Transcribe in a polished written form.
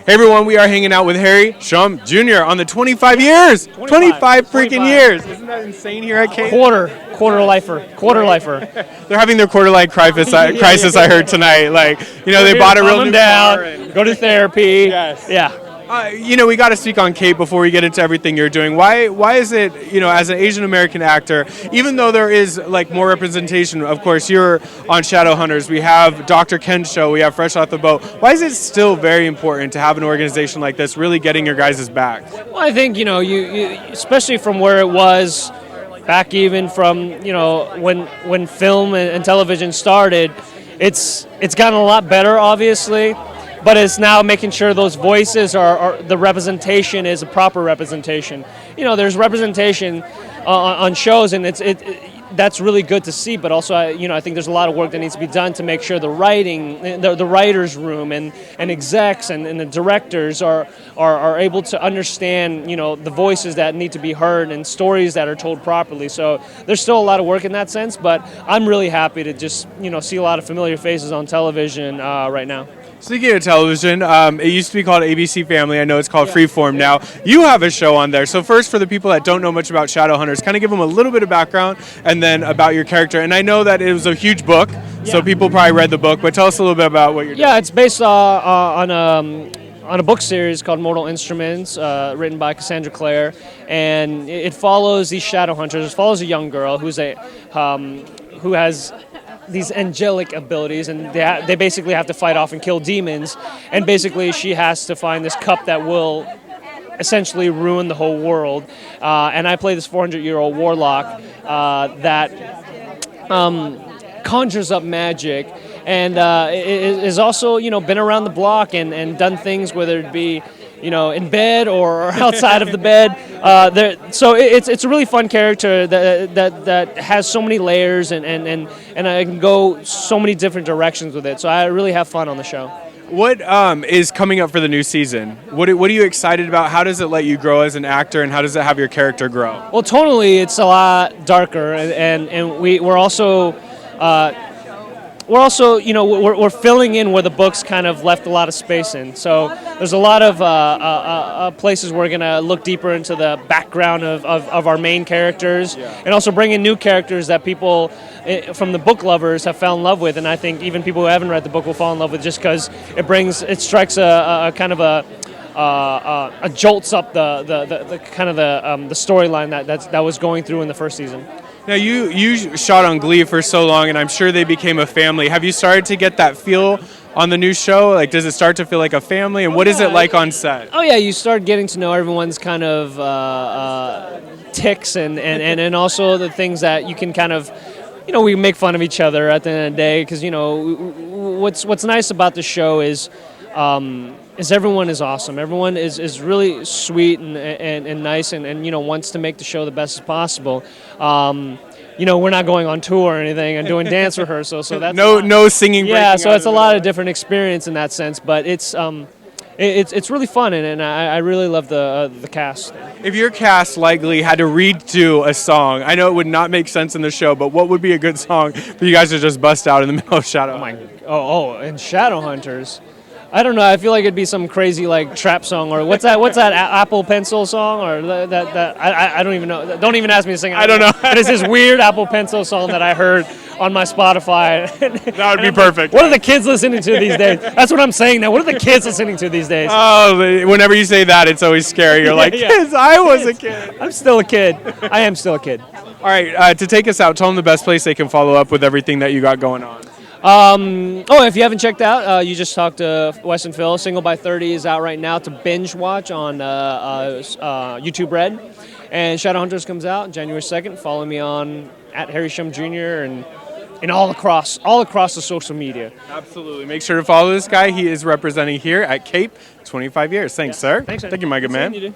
Hey everyone, we are hanging out with Harry Shum Jr. on the 25 years. 25 freaking years. Isn't that insane here at Cape? Quarter lifer. They're having their quarter life crisis. I heard tonight. Like, they bought a real new car. Go to therapy. Yes. Yeah. We got to speak on Cape before we get into everything you're doing. Why is it, as an Asian American actor, even though there is like more representation, of course, you're on Shadowhunters, we have Dr. Ken's show, we have Fresh Off the Boat. Why is it still very important to have an organization like this really getting your guys' back? Well, I think, you especially from where it was back even from, when film and television started, it's gotten a lot better, obviously. But it's now making sure those voices are the representation is a proper representation. There's representation on shows, and that's really good to see. But also, I think there's a lot of work that needs to be done to make sure the writing, the writers' room, and execs and the directors are able to understand, the voices that need to be heard and stories that are told properly. So there's still a lot of work in that sense. But I'm really happy to just see a lot of familiar faces on television right now. Speaking of television, it used to be called ABC Family. I know it's called Freeform now. You have a show on there. So first, for the people that don't know much about Shadowhunters, kind of give them a little bit of background and then about your character. And I know that it was a huge book, so people probably read the book. But tell us a little bit about what you're doing. Yeah, it's based on a book series called Mortal Instruments, written by Cassandra Clare, and it follows these Shadowhunters. It follows a young girl who has these angelic abilities, and they basically have to fight off and kill demons, and basically she has to find this cup that will essentially ruin the whole world. And I play this 400-year-old warlock that conjures up magic, and is also been around the block and done things, whether it be in bed or outside of the bed. So it's a really fun character that has so many layers, and I can go so many different directions with it. So I really have fun on the show. What is coming up for the new season? What are you excited about? How does it let you grow as an actor, and how does it have your character grow? Well, tonally, it's a lot darker, and we're also we're filling in where the books kind of left a lot of space in. So there's a lot of places we're going to look deeper into the background of our main characters, and also bring in new characters that people from the book lovers have fallen in love with. And I think even people who haven't read the book will fall in love with, just because it strikes a kind of a jolts up the kind of the storyline that was going through in the first season. Now, you shot on Glee for so long, and I'm sure they became a family. Have you started to get that feel on the new show? Like, does it start to feel like a family, and what is it like on set? Oh, yeah, you start getting to know everyone's kind of tics and also the things that you can kind of, we make fun of each other at the end of the day, because, what's nice about the show is everyone is awesome. Everyone is really sweet and nice and wants to make the show the best as possible. We're not going on tour or anything and doing dance rehearsals, so that's no singing. Yeah, so it's a lot of different experience in that sense, but it's really fun, and I really love the cast. If your cast likely had to read to a song, I know it would not make sense in the show, but what would be a good song for you guys to just bust out in the middle of Shadow? And Shadowhunters. I don't know. I feel like it'd be some crazy like trap song, or what's that Apple Pencil song, or that I don't even know. Don't even ask me to sing it. I don't know. But it's this weird Apple Pencil song that I heard on my Spotify. That would be perfect. What are the kids listening to these days? That's what I'm saying now. What are the kids listening to these days? Oh, whenever you say that, it's always scary. You're like, kids, I was a kid. I'm still a kid. I am still a kid. All right, to take us out, tell them the best place they can follow up with everything that you got going on. If you haven't checked out, you just talked to Wes and Phil. Single by 30 is out right now to binge watch on YouTube Red. And Shadowhunters comes out January 2nd. Follow me on at Harry Shum Jr. and all across the social media. Absolutely. Make sure to follow this guy. He is representing here at Cape 25 years. Thanks, sir. Thanks, Thank you, my good man.